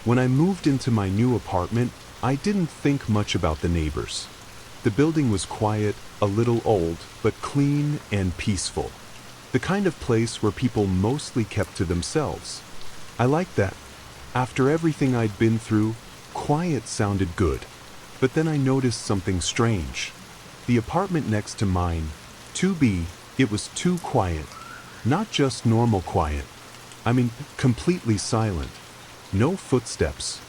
When I moved into my new apartment, I didn't think much about the neighbors. The building was quiet, a little old, but clean and peaceful. The kind of place where people mostly kept to themselves. I liked that. After everything I'd been through, quiet sounded good. But then I noticed something strange. The apartment next to mine, 2B, it was too quiet. Not just normal quiet. I mean, completely silent. No footsteps.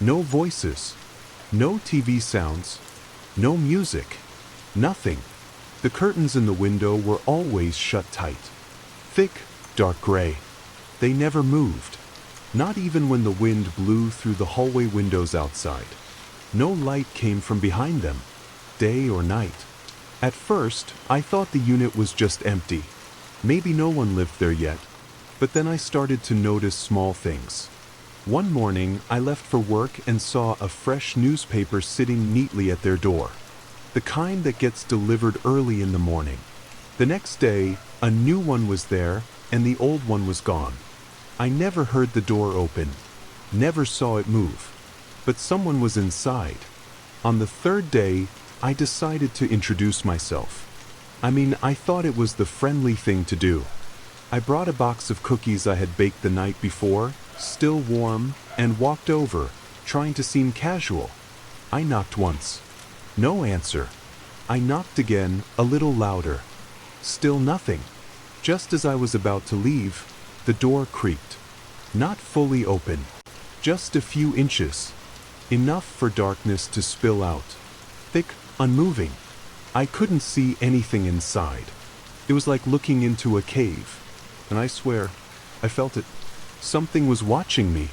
No voices. No TV sounds. No music. Nothing. The curtains in the window were always shut tight. Thick, dark gray. They never moved. Not even when the wind blew through the hallway windows outside. No light came from behind them, day or night. At first, I thought the unit was just empty. Maybe no one lived there yet. But then I started to notice small things. One morning, I left for work and saw a fresh newspaper sitting neatly at their door. The kind that gets delivered early in the morning. The next day, a new one was there, and the old one was gone. I never heard the door open, never saw it move, but someone was inside. On the third day, I decided to introduce myself. I thought it was the friendly thing to do. I brought a box of cookies I had baked the night before, still warm, and walked over, trying to seem casual. I knocked once. No answer. I knocked again, a little louder. Still nothing. Just as I was about to leave, the door creaked. Not fully open. Just a few inches. Enough for darkness to spill out. Thick, unmoving. I couldn't see anything inside. It was like looking into a cave. And I swear, I felt it. Something was watching me.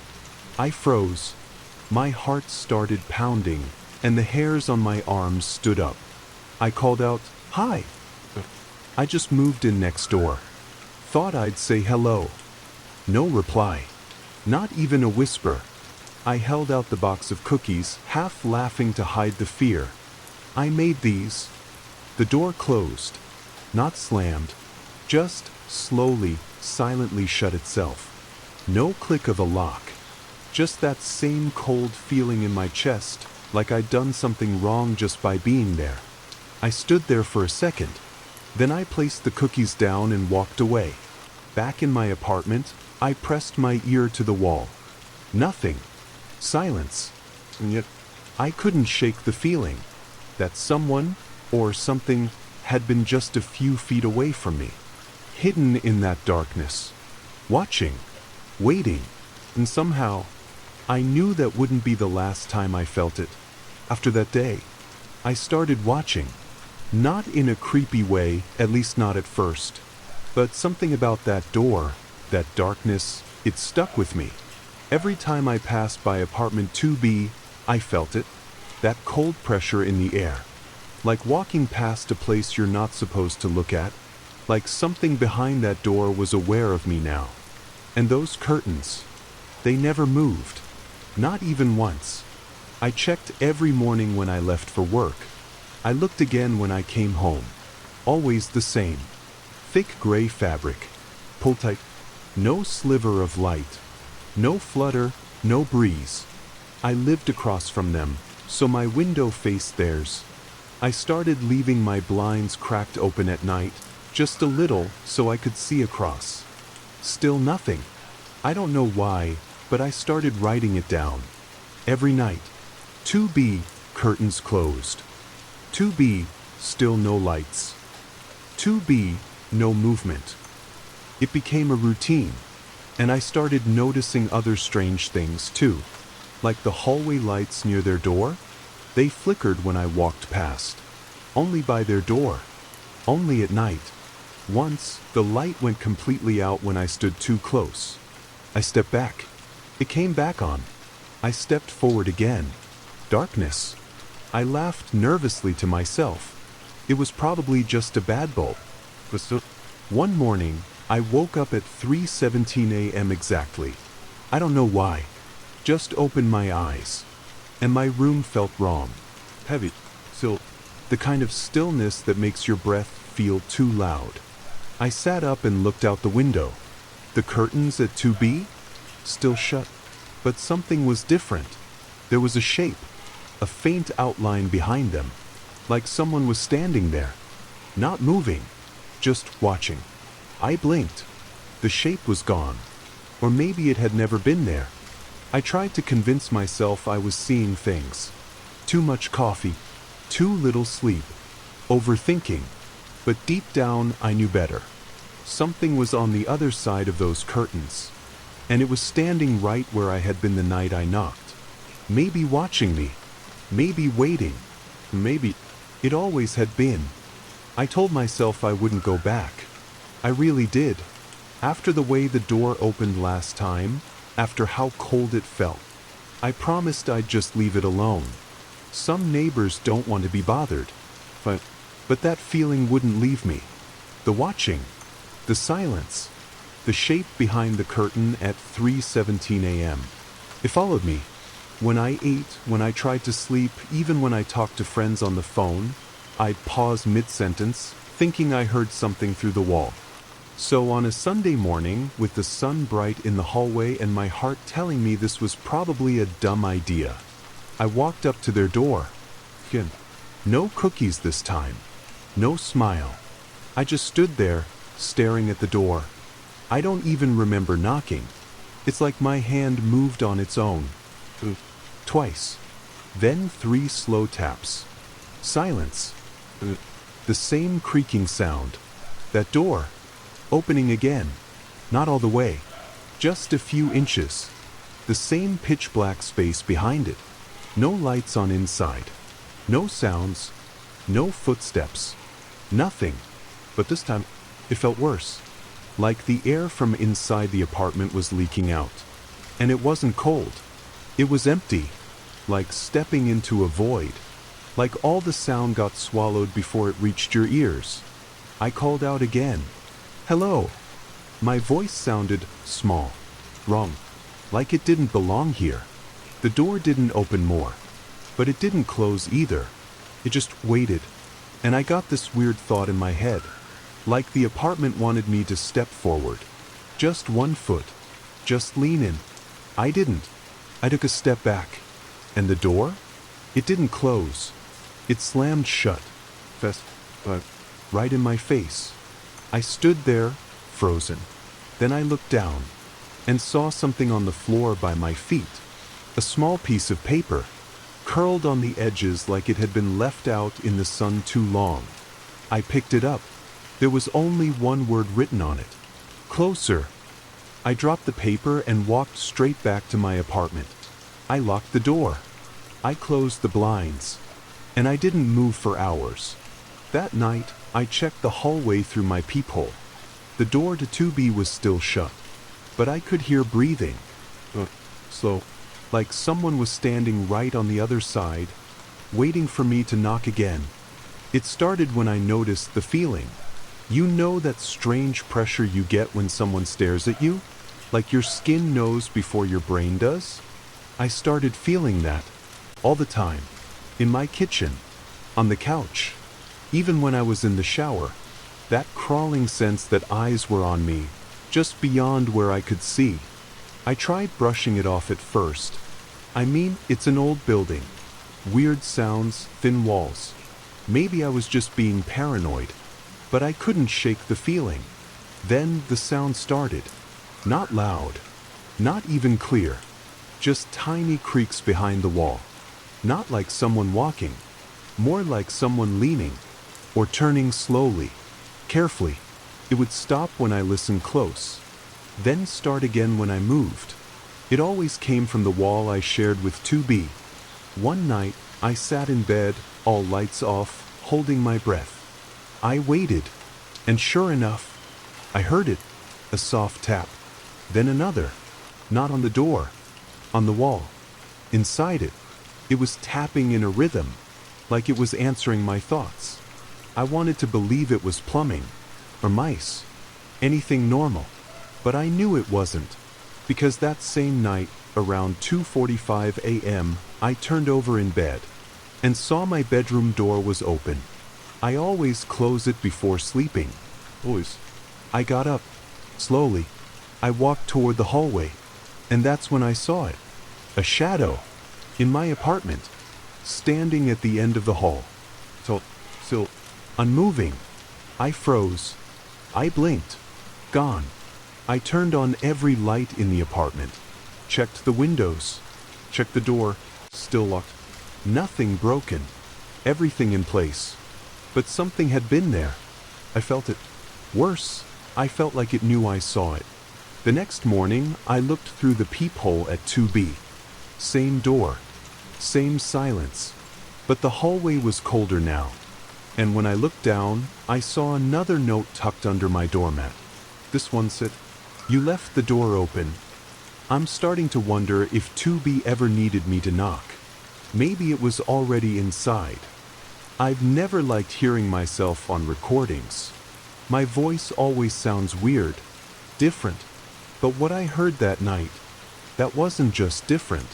I froze. My heart started pounding, and the hairs on my arms stood up. I called out, "Hi." I just moved in next door. Thought I'd say hello. No reply. Not even a whisper. I held out the box of cookies, half laughing to hide the fear. I made these. The door closed. Not slammed. Just slowly, silently shut itself. No click of a lock. Just that same cold feeling in my chest, like I'd done something wrong just by being there. I stood there for a second. Then I placed the cookies down and walked away. Back in my apartment, I pressed my ear to the wall. Nothing. Silence. And yet, I couldn't shake the feeling that someone, or something, had been just a few feet away from me. Hidden in that darkness. Watching. Waiting. And somehow, I knew that wouldn't be the last time I felt it. After that day, I started watching. Not in a creepy way, at least not at first. But something about that door, that darkness, it stuck with me. Every time I passed by apartment 2B, I felt it. That cold pressure in the air. Like walking past a place you're not supposed to look at. Like something behind that door was aware of me now. And those curtains, they never moved. Not even once. I checked every morning when I left for work. I looked again when I came home. Always the same. Thick gray fabric. Pulled tight. No sliver of light. No flutter, no breeze. I lived across from them, so my window faced theirs. I started leaving my blinds cracked open at night, just a little so I could see across. Still nothing. I don't know why, but I started writing it down. Every night. 2B, curtains closed. 2B, still no lights. 2B, no movement. It became a routine, and I started noticing other strange things too. Like the hallway lights near their door. They flickered when I walked past. Only by their door. Only at night. Once, the light went completely out when I stood too close. I stepped back. It came back on. I stepped forward again. Darkness. I laughed nervously to myself. It was probably just a bad bulb. One morning, I woke up at 3:17 a.m. exactly. I don't know why. Just opened my eyes. And my room felt wrong. Heavy. Still. The kind of stillness that makes your breath feel too loud. I sat up and looked out the window. The curtains at 2B? Still shut. But something was different. There was a shape, a faint outline behind them, like someone was standing there, not moving, just watching. I blinked. The shape was gone. Or maybe it had never been there. I tried to convince myself I was seeing things. Too much coffee, too little sleep, overthinking. But deep down, I knew better. Something was on the other side of those curtains. And it was standing right where I had been the night I knocked. Maybe watching me. Maybe waiting. Maybe it always had been. I told myself I wouldn't go back. I really did. After the way the door opened last time, after how cold it felt, I promised I'd just leave it alone. Some neighbors don't want to be bothered. But that feeling wouldn't leave me. The watching, the silence, the shape behind the curtain at 3:17 a.m. It followed me. When I ate, when I tried to sleep, even when I talked to friends on the phone, I'd pause mid-sentence, thinking I heard something through the wall. So on a Sunday morning, with the sun bright in the hallway and my heart telling me this was probably a dumb idea, I walked up to their door. No cookies this time. No smile. I just stood there, staring at the door. I don't even remember knocking. It's like my hand moved on its own. Twice. Then 3 slow taps. Silence. The same creaking sound. That door. Opening again. Not all the way. Just a few inches. The same pitch black space behind it. No lights on inside. No sounds. No footsteps. Nothing. But this time, it felt worse. Like the air from inside the apartment was leaking out. And it wasn't cold. It was empty. Like stepping into a void. Like all the sound got swallowed before it reached your ears. I called out again. Hello. My voice sounded small. Wrong. Like it didn't belong here. The door didn't open more. But it didn't close either. It just waited. And I got this weird thought in my head. Like the apartment wanted me to step forward. Just 1 foot. Just lean in. I didn't. I took a step back. And the door? It didn't close. It slammed shut. Right in my face. I stood there, frozen. Then I looked down and saw something on the floor by my feet. A small piece of paper, curled on the edges like it had been left out in the sun too long. I picked it up. There was only 1 word written on it. Closer. I dropped the paper and walked straight back to my apartment. I locked the door. I closed the blinds. And I didn't move for hours. That night, I checked the hallway through my peephole. The door to 2B was still shut. But I could hear breathing. Slow. Like someone was standing right on the other side, waiting for me to knock again. It started when I noticed the feeling. You know that strange pressure you get when someone stares at you? Like your skin knows before your brain does? I started feeling that. All the time. In my kitchen. On the couch. Even when I was in the shower. That crawling sense that eyes were on me, just beyond where I could see. I tried brushing it off at first. I mean, it's an old building. Weird sounds, thin walls. Maybe I was just being paranoid. But I couldn't shake the feeling. Then the sound started. Not loud. Not even clear. Just tiny creaks behind the wall. Not like someone walking. More like someone leaning. Or turning slowly. Carefully. It would stop when I listened close. Then start again when I moved. It always came from the wall I shared with 2B. One night, I sat in bed, all lights off, holding my breath. I waited. And sure enough, I heard it. A soft tap. Then another. Not on the door. On the wall. Inside it. It was tapping in a rhythm. Like it was answering my thoughts. I wanted to believe it was plumbing. Or mice. Anything normal. But I knew it wasn't. Because that same night, around 2:45 a.m., I turned over in bed. And saw my bedroom door was open. I always close it before sleeping. Always. I got up. Slowly. I walked toward the hallway. And that's when I saw it. A shadow. In my apartment. Standing at the end of the hall. Still unmoving. I froze. I blinked. Gone. I turned on every light in the apartment. Checked the windows. Checked the door. Still locked. Nothing broken. Everything in place. But something had been there. I felt it. Worse, I felt like it knew I saw it. The next morning, I looked through the peephole at 2B. Same door. Same silence. But the hallway was colder now. And when I looked down, I saw another note tucked under my doormat. This one said, "You left the door open." I'm starting to wonder if 2B ever needed me to knock. Maybe it was already inside. I've never liked hearing myself on recordings. My voice always sounds weird, different. But what I heard that night, that wasn't just different.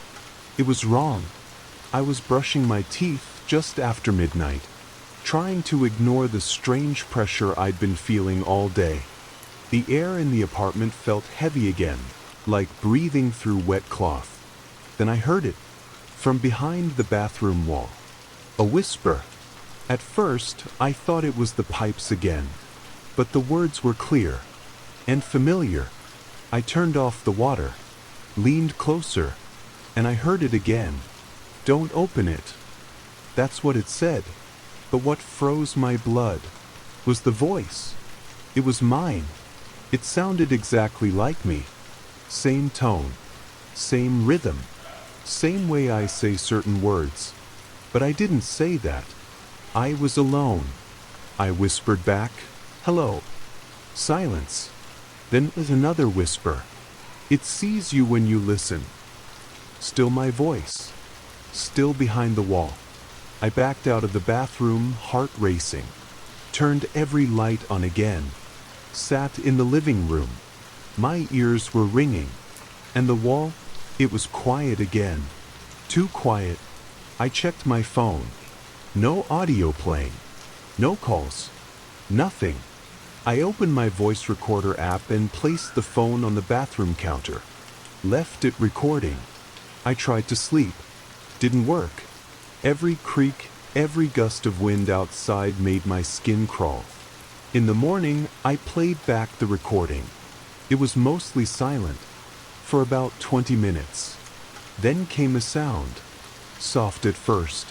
It was wrong. I was brushing my teeth just after midnight, trying to ignore the strange pressure I'd been feeling all day. The air in the apartment felt heavy again, like breathing through wet cloth. Then I heard it, from behind the bathroom wall. A whisper. At first, I thought it was the pipes again, but the words were clear and familiar. I turned off the water, leaned closer, and I heard it again. "Don't open it." That's what it said. But what froze my blood was the voice. It was mine. It sounded exactly like me. Same tone, same rhythm, same way I say certain words. But I didn't say that. I was alone. I whispered back, "Hello." Silence. Then was another whisper. "It sees you when you listen." Still my voice. Still behind the wall. I backed out of the bathroom, heart racing. Turned every light on again. Sat in the living room. My ears were ringing. And the wall, it was quiet again. Too quiet. I checked my phone. No audio playing. No calls. Nothing. I opened my voice recorder app and placed the phone on the bathroom counter. Left it recording. I tried to sleep. Didn't work. Every creak, every gust of wind outside made my skin crawl. In the morning, I played back the recording. It was mostly silent, for about 20 minutes. Then came a sound. Soft at first,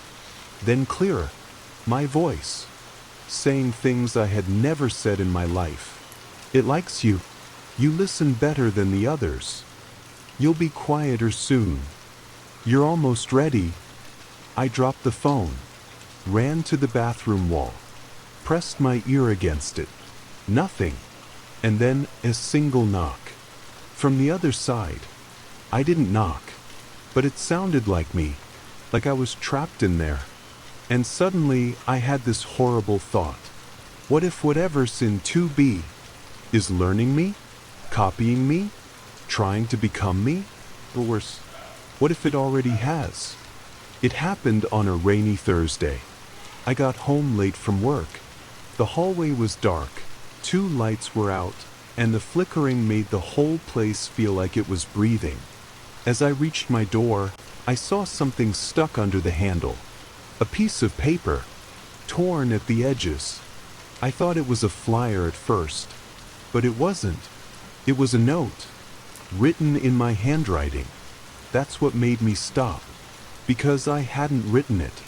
then clearer. My voice, saying things I had never said in my life. "It likes you. You listen better than the others. You'll be quieter soon. You're almost ready." I dropped the phone, ran to the bathroom wall, pressed my ear against it. Nothing. And then a single knock. From the other side. I didn't knock, but it sounded like me, like I was trapped in there. And suddenly I had this horrible thought. What if whatever's in 2B is learning me, copying me, trying to become me? Or worse, what if it already has? It happened on a rainy Thursday. I got home late from work. The hallway was dark, 2 lights were out, and the flickering made the whole place feel like it was breathing. As I reached my door, I saw something stuck under the handle. A piece of paper, torn at the edges. I thought it was a flyer at first, but it wasn't. It was a note, written in my handwriting. That's what made me stop, because I hadn't written it,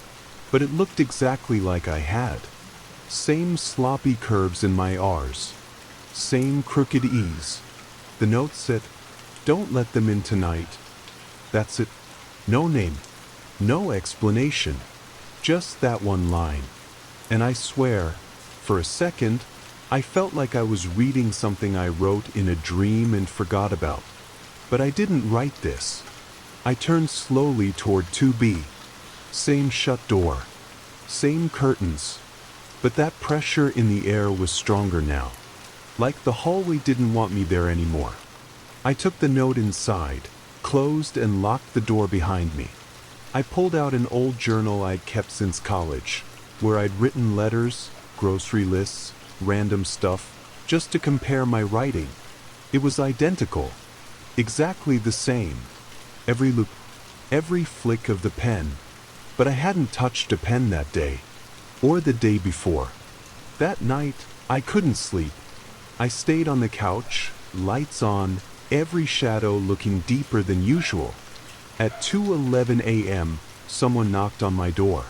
but it looked exactly like I had. Same sloppy curves in my R's, same crooked E's. The note said, "Don't let them in tonight." That's it. No name, no explanation, just that one line. And I swear, for a second, I felt like I was reading something I wrote in a dream and forgot about. But I didn't write this. I turned slowly toward 2B. Same shut door, same curtains. But that pressure in the air was stronger now. Like the hallway didn't want me there anymore. I took the note inside, closed and locked the door behind me. I pulled out an old journal I'd kept since college, where I'd written letters, grocery lists, random stuff, just to compare my writing. It was identical, exactly the same. Every loop, every flick of the pen. But I hadn't touched a pen that day, or the day before. That night, I couldn't sleep. I stayed on the couch, lights on, every shadow looking deeper than usual. At 2:11 a.m., someone knocked on my door.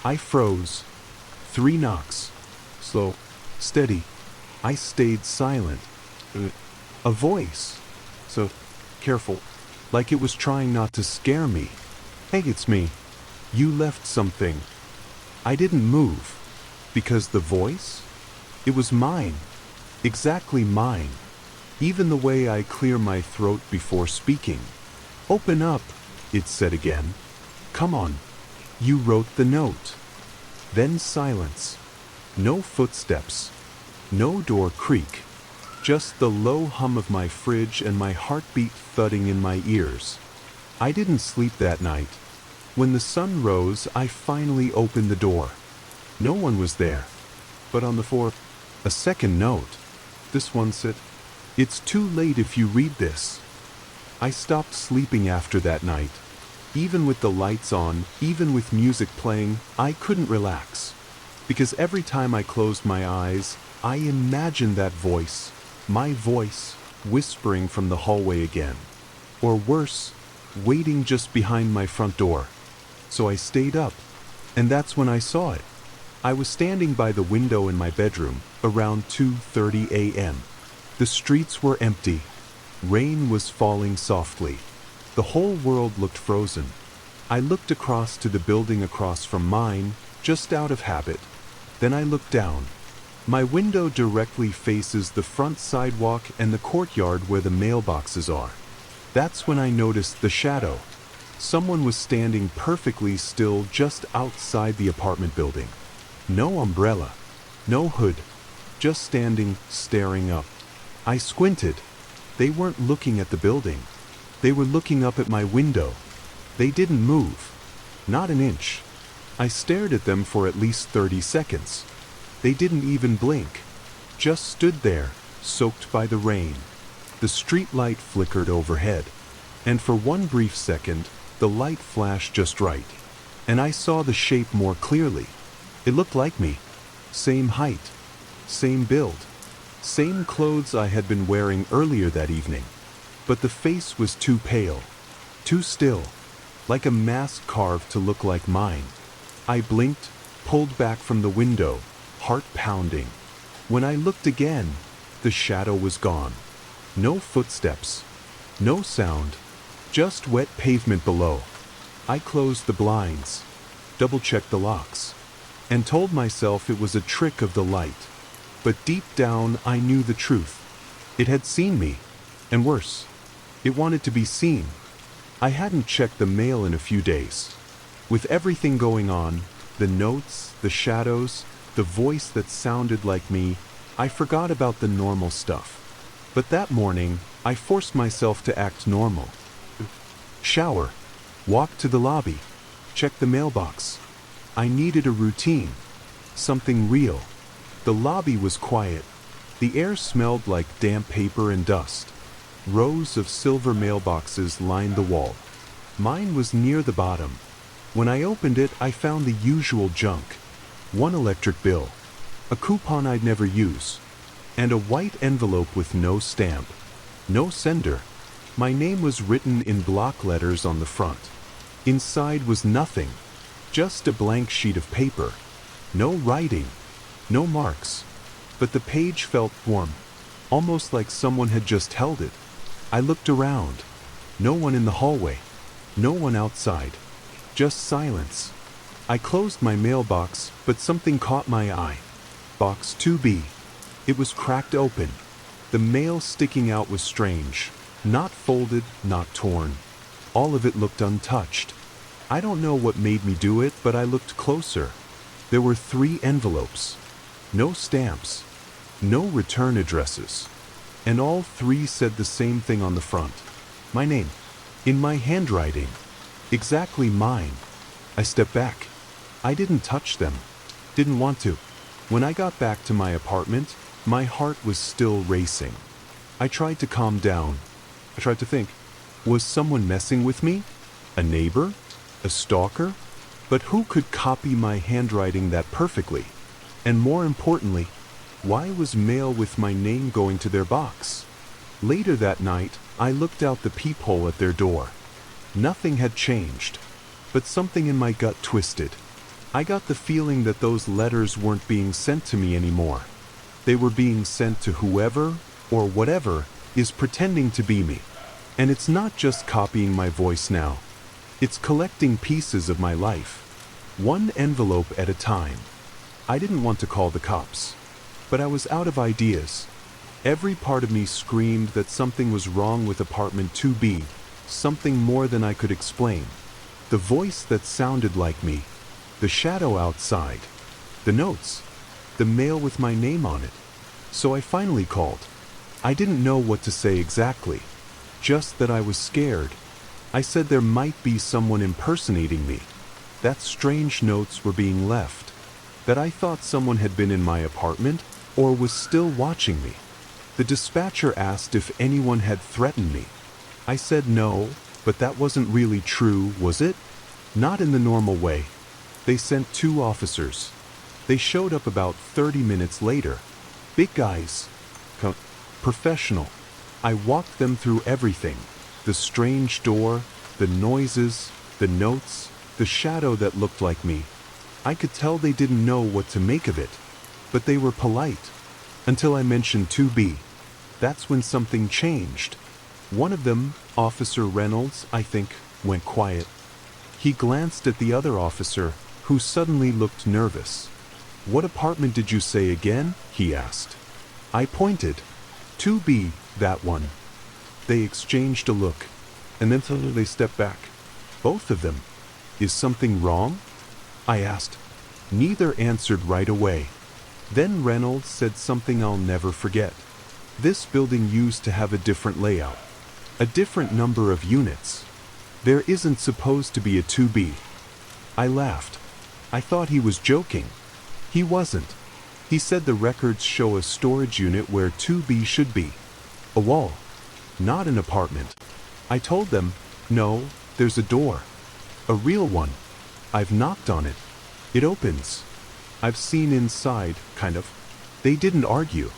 I froze. 3 knocks. Slow, steady. I stayed silent. A voice. So careful, like it was trying not to scare me. Hey, it's me. You left something. I didn't move. Because the voice? It was mine. Exactly mine. Even the way I clear my throat before speaking. Open up, it said again. Come on. You wrote the note. Then silence. No footsteps. No door creak. Just the low hum of my fridge and my heartbeat thudding in my ears. I didn't sleep that night. When the sun rose, I finally opened the door. No one was there. But on the floor, a second note. This one said, "It's too late if you read this." I stopped sleeping after that night. Even with the lights on, even with music playing, I couldn't relax. Because every time I closed my eyes, I imagined that voice, my voice, whispering from the hallway again. Or worse, waiting just behind my front door. So I stayed up, and that's when I saw it. I was standing by the window in my bedroom, around 2:30 a.m. The streets were empty. Rain was falling softly. The whole world looked frozen. I looked across to the building across from mine, just out of habit. Then I looked down. My window directly faces the front sidewalk and the courtyard where the mailboxes are. That's when I noticed the shadow. Someone was standing perfectly still just outside the apartment building. No umbrella, no hood, just standing, staring up. I squinted. They weren't looking at the building. They were looking up at my window. They didn't move. Not an inch. I stared at them for at least 30 seconds. They didn't even blink. Just stood there, soaked by the rain. The street light flickered overhead. And for one brief second, the light flashed just right. And I saw the shape more clearly. It looked like me. Same height. Same build. Same clothes I had been wearing earlier that evening. But the face was too pale. Too still. Like a mask carved to look like mine. I blinked, pulled back from the window, heart pounding. When I looked again, the shadow was gone. No footsteps. No sound. Just wet pavement below. I closed the blinds, double-checked the locks, and told myself it was a trick of the light. But deep down, I knew the truth. It had seen me, and worse, it wanted to be seen. I hadn't checked the mail in a few days. With everything going on, the notes, the shadows, the voice that sounded like me, I forgot about the normal stuff. But that morning, I forced myself to act normal. Shower, walk to the lobby, check the mailbox. I needed a routine, something real. The lobby was quiet. The air smelled like damp paper and dust. Rows of silver mailboxes lined the wall. Mine was near the bottom. When I opened it, I found the usual junk. One electric bill, a coupon I'd never use, and a white envelope with no stamp. No sender. My name was written in block letters on the front. Inside was nothing, just a blank sheet of paper. No writing, no marks. But the page felt warm, almost like someone had just held it. I looked around. No one in the hallway. No one outside. Just silence. I closed my mailbox, but something caught my eye. Box 2B. It was cracked open. The mail sticking out was strange. Not folded, not torn. All of it looked untouched. I don't know what made me do it, but I looked closer. There were 3 envelopes. No stamps. No return addresses. And all 3 said the same thing on the front. My name. In my handwriting. Exactly mine. I stepped back. I didn't touch them. Didn't want to. When I got back to my apartment, my heart was still racing. I tried to calm down. I tried to think, was someone messing with me? A neighbor? A stalker? But who could copy my handwriting that perfectly? And more importantly, why was mail with my name going to their box? Later that night, I looked out the peephole at their door. Nothing had changed, but something in my gut twisted. I got the feeling that those letters weren't being sent to me anymore. They were being sent to whoever, or whatever, is pretending to be me. And it's not just copying my voice now. It's collecting pieces of my life, one envelope at a time. I didn't want to call the cops, but I was out of ideas. Every part of me screamed that something was wrong with apartment 2B, something more than I could explain. The voice that sounded like me, the shadow outside, the notes, the mail with my name on it. So I finally called. I didn't know what to say exactly, just that I was scared. I said there might be someone impersonating me, that strange notes were being left, that I thought someone had been in my apartment or was still watching me. The dispatcher asked if anyone had threatened me. I said no, but that wasn't really true, was it? Not in the normal way. They sent 2 officers. They showed up about 30 minutes later. Big guys. Professional. I walked them through everything. The strange door, the noises, the notes, the shadow that looked like me. I could tell they didn't know what to make of it, but they were polite. Until I mentioned 2B. That's when something changed. One of them, Officer Reynolds, I think, went quiet. He glanced at the other officer, who suddenly looked nervous. "What apartment did you say again?" he asked. I pointed. 2B, that one. They exchanged a look, and then suddenly they stepped back. Both of them. "Is something wrong?" I asked. Neither answered right away. Then Reynolds said something I'll never forget. This building used to have a different layout, a different number of units. There isn't supposed to be a 2B. I laughed. I thought he was joking. He wasn't. He said the records show a storage unit where 2B should be. A wall, not an apartment. I told them, no, there's a door. A real one. I've knocked on it. It opens. I've seen inside, kind of. They didn't argue,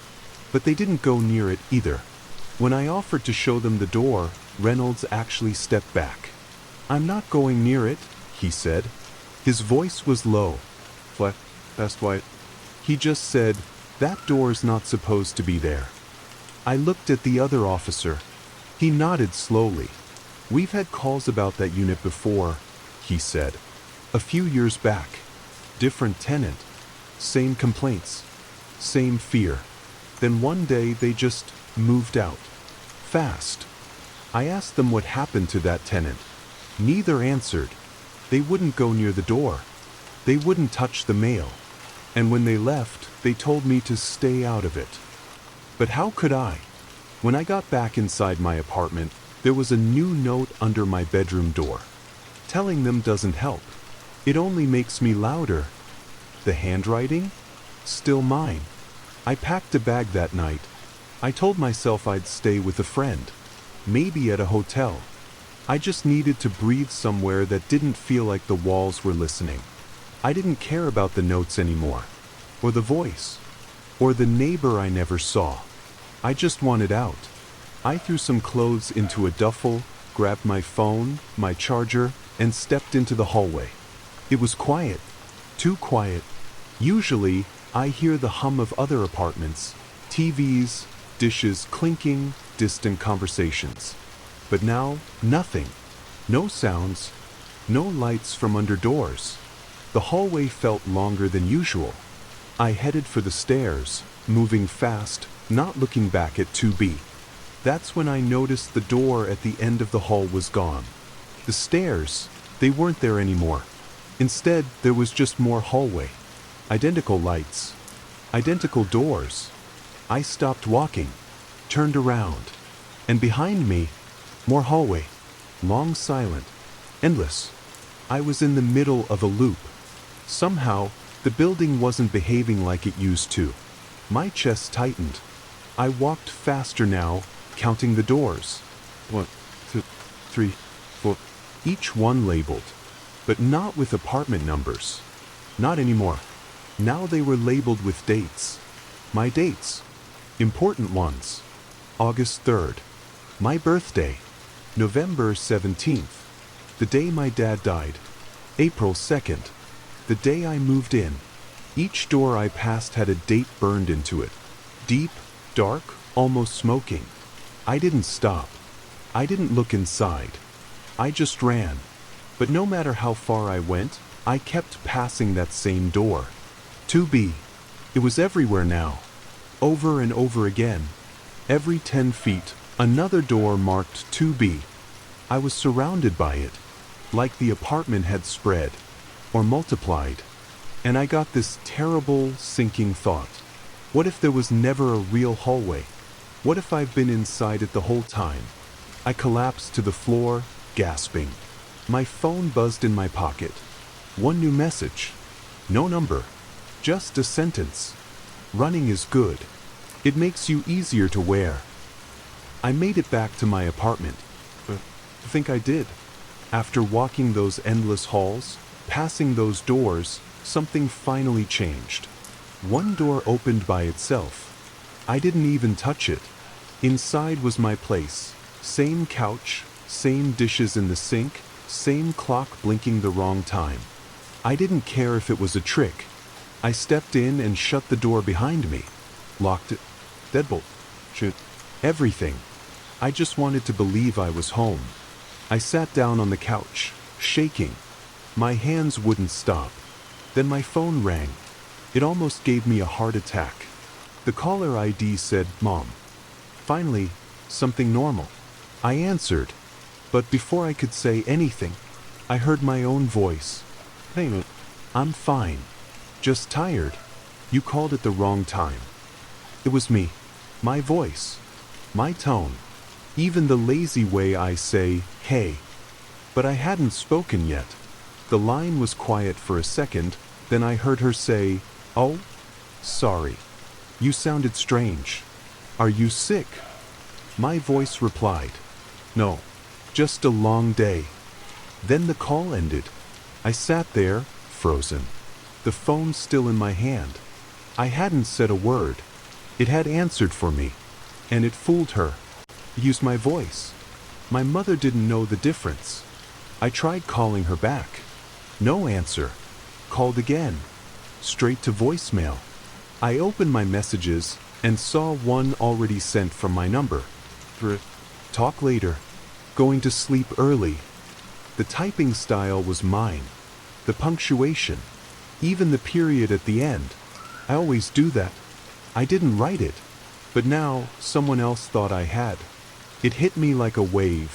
but they didn't go near it either. When I offered to show them the door, Reynolds actually stepped back. "I'm not going near it," he said. His voice was low. "Flat, that's why." He just said, "That door's not supposed to be there." I looked at the other officer. He nodded slowly. "We've had calls about that unit before," he said. "A few years back. Different tenant. Same complaints. Same fear. Then one day they just moved out. Fast." I asked them what happened to that tenant. Neither answered. They wouldn't go near the door. They wouldn't touch the mail. And when they left, they told me to stay out of it. But how could I? When I got back inside my apartment, there was a new note under my bedroom door. Telling them doesn't help. It only makes me louder. The handwriting? Still mine. I packed a bag that night. I told myself I'd stay with a friend. Maybe at a hotel. I just needed to breathe somewhere that didn't feel like the walls were listening. I didn't care about the notes anymore. Or the voice. Or the neighbor I never saw. I just wanted out. I threw some clothes into a duffel, grabbed my phone, my charger, and stepped into the hallway. It was quiet. Too quiet. Usually, I hear the hum of other apartments, TVs, dishes clinking, distant conversations. But now, nothing. No sounds. No lights from under doors. The hallway felt longer than usual. I headed for the stairs, moving fast, not looking back at 2B. That's when I noticed the door at the end of the hall was gone. The stairs, they weren't there anymore. Instead, there was just more hallway. Identical lights. Identical doors. I stopped walking, turned around, and behind me, more hallway. Long, silent, endless. I was in the middle of a loop. Somehow, the building wasn't behaving like it used to. My chest tightened. I walked faster now, counting the doors. 1, 2, 3, 4, each one labeled, but not with apartment numbers. Not anymore. Now they were labeled with dates. My dates. Important ones. August 3rd. My birthday. November 17th. The day my dad died. April 2nd. The day I moved in. Each door I passed had a date burned into it. Deep, dark, almost smoking. I didn't stop. I didn't look inside. I just ran. But no matter how far I went, I kept passing that same door. 2B. It was everywhere now. Over and over again. Every 10 feet, another door marked 2B. I was surrounded by it, like the apartment had spread, or multiplied. And I got this terrible, sinking thought. What if there was never a real hallway? What if I've been inside it the whole time? I collapsed to the floor, gasping. My phone buzzed in my pocket. One new message. No number. Just a sentence. Running is good. It makes you easier to wear. I made it back to my apartment. I think I did. After walking those endless halls, passing those doors, something finally changed. One door opened by itself. I didn't even touch it. Inside was my place. Same couch, same dishes in the sink, same clock blinking the wrong time. I didn't care if it was a trick. I stepped in and shut the door behind me. Locked it. Deadbolt. Shit. Everything. I just wanted to believe I was home. I sat down on the couch, shaking. My hands wouldn't stop. Then my phone rang. It almost gave me a heart attack. The caller ID said, "Mom." Finally, something normal. I answered, but before I could say anything, I heard my own voice. "Hey, I'm fine. Just tired. You called at the wrong time." It was me. My voice. My tone. Even the lazy way I say, "Hey." But I hadn't spoken yet. The line was quiet for a second, then I heard her say, "Oh, sorry. You sounded strange. Are you sick?" My voice replied, "No, just a long day." Then the call ended. I sat there, frozen. The phone still in my hand. I hadn't said a word. It had answered for me. And it fooled her. Used my voice. My mother didn't know the difference. I tried calling her back. No answer. Called again. Straight to voicemail. I opened my messages and saw one already sent from my number. Talk later. Going to sleep early. The typing style was mine. The punctuation. Even the period at the end. I always do that. I didn't write it. But now, someone else thought I had. It hit me like a wave.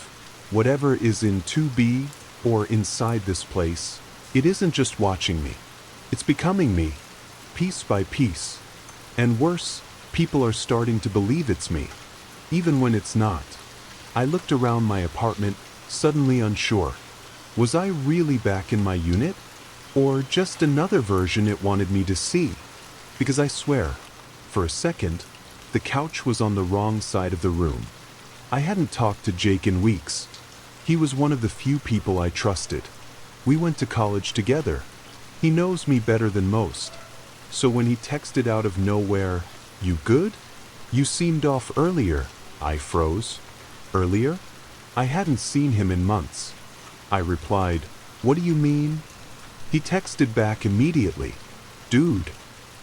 Whatever is in 2B, or inside this place, it isn't just watching me. It's becoming me, piece by piece. And worse, people are starting to believe it's me, even when it's not. I looked around my apartment, suddenly unsure. Was I really back in my unit? Or just another version it wanted me to see? Because I swear, for a second, the couch was on the wrong side of the room. I hadn't talked to Jake in weeks. He was one of the few people I trusted. We went to college together. He knows me better than most. So when he texted out of nowhere, "You good? You seemed off earlier," I froze. Earlier? I hadn't seen him in months. I replied, "What do you mean?" He texted back immediately. "Dude,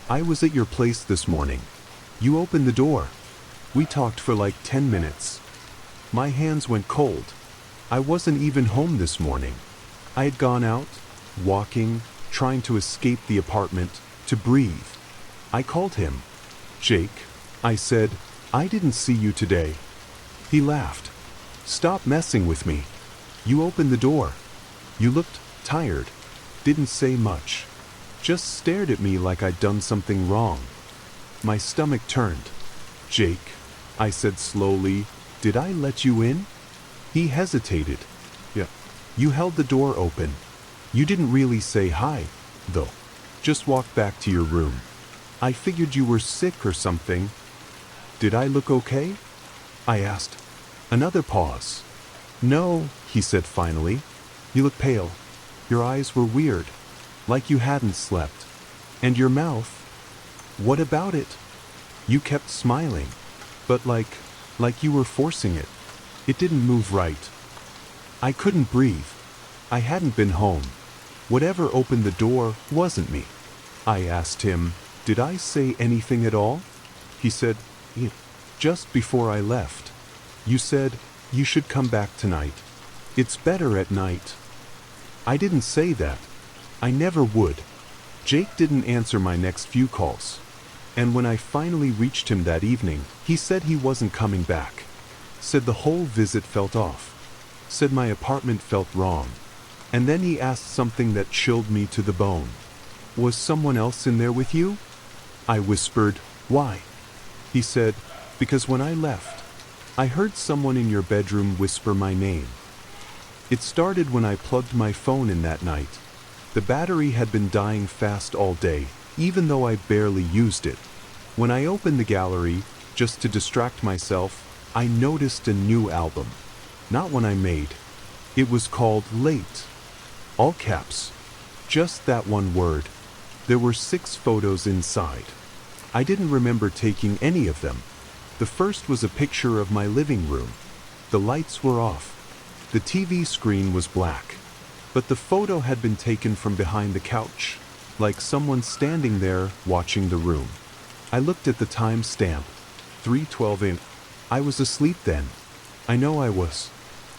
I was at your place this morning. You opened the door. We talked for like 10 minutes. My hands went cold. I wasn't even home this morning. I had gone out, walking, trying to escape the apartment, to breathe. I called him. "Jake," I said, "I didn't see you today." He laughed. "Stop messing with me. You opened the door. You looked tired. Didn't say much. Just stared at me like I'd done something wrong." My stomach turned. "Jake," I said slowly, "did I let you in?" He hesitated. "Yeah." "You held the door open. You didn't really say hi, though. Just walked back to your room. I figured you were sick or something." "Did I look okay?" I asked. Another pause. "No," he said finally. You look pale. Your eyes were weird, like you hadn't slept. And your mouth? What about it? You kept smiling, but like you were forcing it. It didn't move right. I couldn't breathe. I hadn't been home. Whatever opened the door wasn't me. I asked him, did I say anything at all? He said, yeah, just before I left. You said, you should come back tonight. It's better at night. I didn't say that. I never would. Jake didn't answer my next few calls. And when I finally reached him that evening, he said he wasn't coming back. Said the whole visit felt off. Said my apartment felt wrong. And then he asked something that chilled me to the bone. Was someone else in there with you? I whispered, why? He said, because when I left, I heard someone in your bedroom whisper my name. It started when I plugged my phone in that night. The battery had been dying fast all day, even though I barely used it. When I opened the gallery, just to distract myself, I noticed a new album. Not one I made. It was called Late. All caps. Just that one word. There were 6 photos inside. I didn't remember taking any of them. The first was a picture of my living room. The lights were off. The TV screen was black. But the photo had been taken from behind the couch, like someone standing there watching the room. I looked at the time stamp, 3:12 a.m. I was asleep then. I know I was.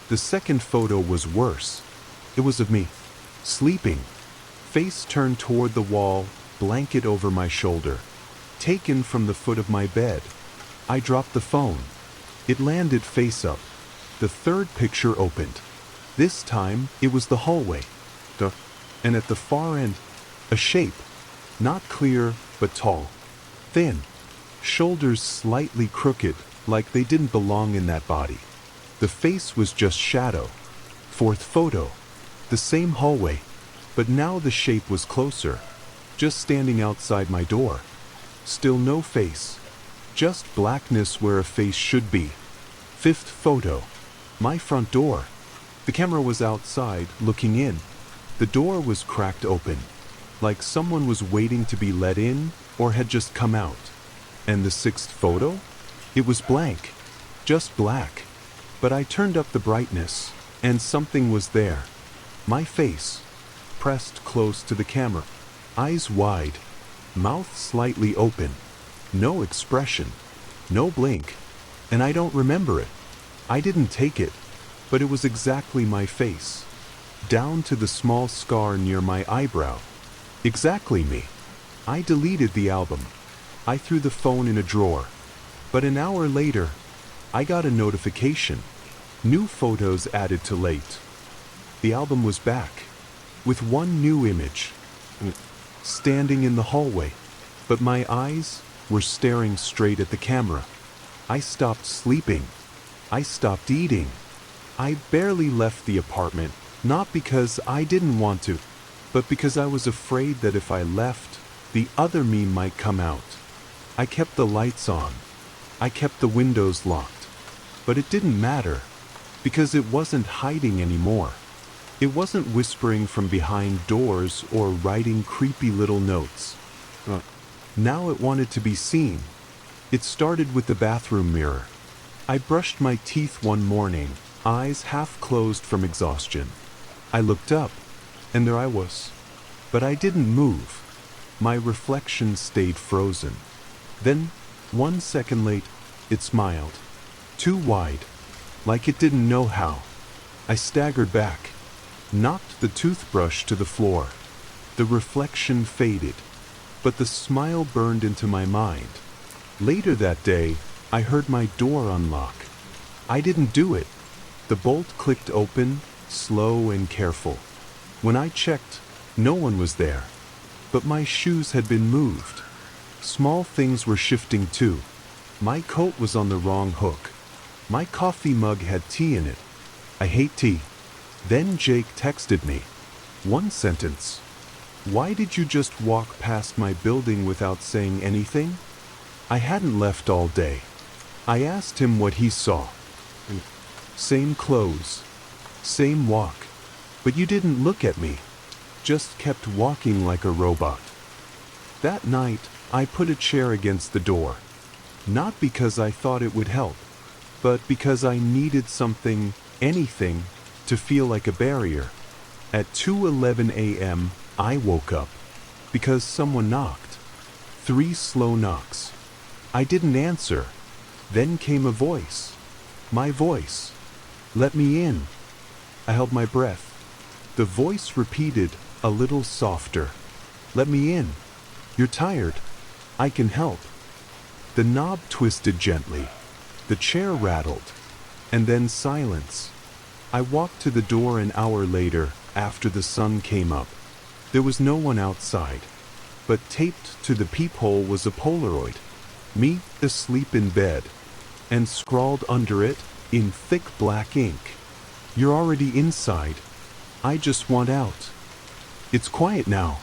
The second photo was worse. It was of me, sleeping, face turned toward the wall, blanket over my shoulder, taken from the foot of my bed. I dropped the phone. It landed face up. The third picture opened. This time, it was the hallway. And at the far end, a shape, not clear, but tall, thin, shoulders slightly crooked, like they didn't belong in that body. The face was just shadow. Fourth photo, the same hallway, but now the shape was closer, just standing outside my door. Still no face, just blackness where a face should be. Fifth photo, my front door. The camera was outside, looking in. The door was cracked open, like someone was waiting to be let in or had just come out. And the sixth photo? It was blank, just black. But I turned up the brightness, and something was there. My face, pressed close to the camera, eyes wide, mouth slightly open, no expression, no blink, and I don't remember it. I didn't take it, but it was exactly my face, down to the small scar near my eyebrow. Exactly me. I deleted the album. I threw the phone in a drawer. But an hour later, I got a notification. New photos added to Late. The album was back, with one new image, standing in the hallway. But my eyes were staring straight at the camera. I stopped sleeping. I stopped eating. I barely left the apartment, not because I didn't want to, but because I was afraid that if I left, the other me might come out. I kept the lights on. I kept the windows locked. But it didn't matter, because it wasn't hiding anymore. It wasn't whispering from behind doors or writing creepy little notes. Now it wanted to be seen. It started with the bathroom mirror. I brushed my teeth one morning, eyes half closed from exhaustion. I looked up, and there I was. But I didn't move. My reflection stayed frozen. Then, 1 second late, it smiled. Too wide, like it didn't know how. I staggered back, knocked the toothbrush to the floor. The reflection faded, but the smile burned into my mind. Later that day, I heard my door unlock. I didn't do it. The bolt clicked open, slow and careful. When I checked, no one was there. But my shoes had been moved. Small things were shifting too. My coat was on the wrong hook. My coffee mug had tea in it. I hate tea. Then Jake texted me. One sentence. Why did you just walk past my building without saying anything? I hadn't left all day. I asked him what he saw. Same clothes. Same walk. But you didn't look at me, just kept walking like a robot. That night, I put a chair against the door, not because I thought it would help, but because I needed something, anything, to feel like a barrier. At 2:11 a.m., I woke up because someone knocked. 3 slow knocks. I didn't answer. Then came a voice. My voice. Let me in. I held my breath. The voice repeated, a little softer. Let me in. You're tired. I can help. The knob twisted gently. The chair rattled. And then silence. I walked to the door an hour later, after the sun came up. There was no one outside. But taped to the peephole was a Polaroid. Me, asleep in bed. And scrawled under it, in thick black ink. You're already inside. I just want out. It's quiet now.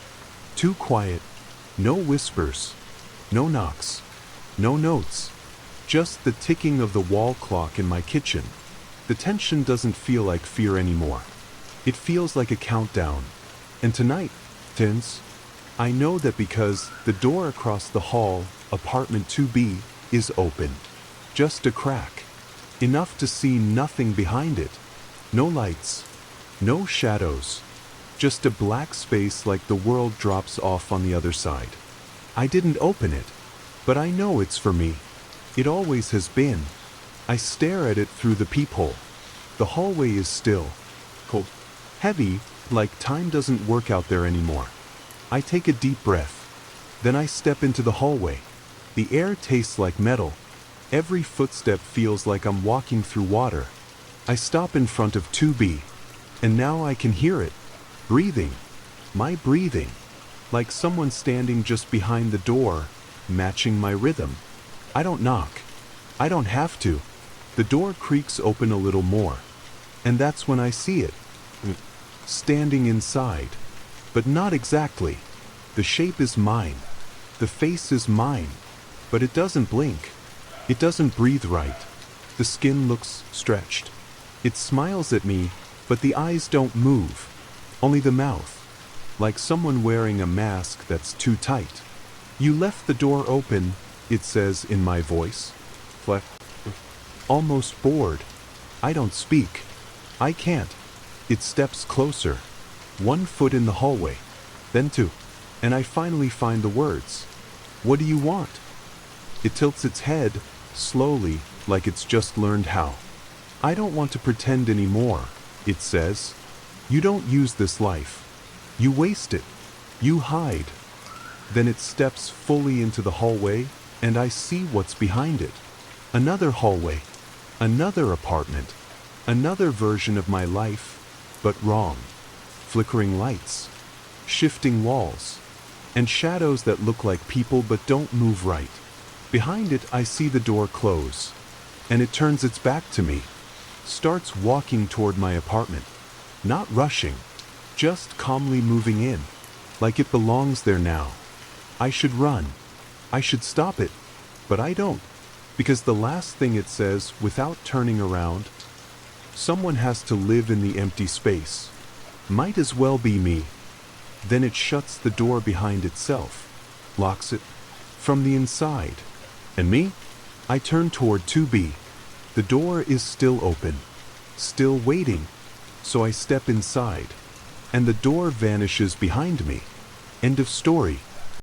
Too quiet. No whispers. No knocks. No notes. Just the ticking of the wall clock in my kitchen. The tension doesn't feel like fear anymore. It feels like a countdown. And tonight, Tins, I know that because the door across the hall, apartment 2B, is open. Just a crack. Enough to see nothing behind it. No lights. No shadows. Just a black space like the world drops off on the other side. I didn't open it, but I know it's for me. It always has been. I stare at it through the peephole. The hallway is still. Cold. Heavy, like time doesn't work out there anymore. I take a deep breath. Then I step into the hallway. The air tastes like metal. Every footstep feels like I'm walking through water. I stop in front of 2B. And now I can hear it. Breathing. My breathing. Like someone standing just behind the door, matching my rhythm. I don't knock. I don't have to. The door creaks open a little more. And that's when I see it. Standing inside. But not exactly. The shape is mine. The face is mine. But it doesn't blink. It doesn't breathe right. The skin looks stretched. It smiles at me, but the eyes don't move. Only the mouth. Like someone wearing a mask that's too tight. You left the door open, it says in my voice. Almost bored. I don't speak. I can't. It steps closer. 1 foot in the hallway. Then 2. And I finally find the words. What do you want? It tilts its head, slowly, like it's just learned how. I don't want to pretend anymore, it says. You don't use this life. You waste it. You hide. Then it steps fully into the hallway, and I see what's behind it. Another hallway. Another apartment. Another version of my life, but wrong. Flickering lights. Shifting walls. And shadows that look like people but don't move right. Behind it, I see the door close. And it turns its back to me. Starts walking toward my apartment. Not rushing. Just calmly moving in. Like it belongs there now. I should run. I should stop it. But I don't. Because the last thing it says, without turning around, someone has to live in the empty space. Might as well be me. Then it shuts the door behind itself. Locks it. From the inside. And me? I turn toward 2B. The door is still open. Still waiting. So I step inside. And the door vanishes behind me. End of story.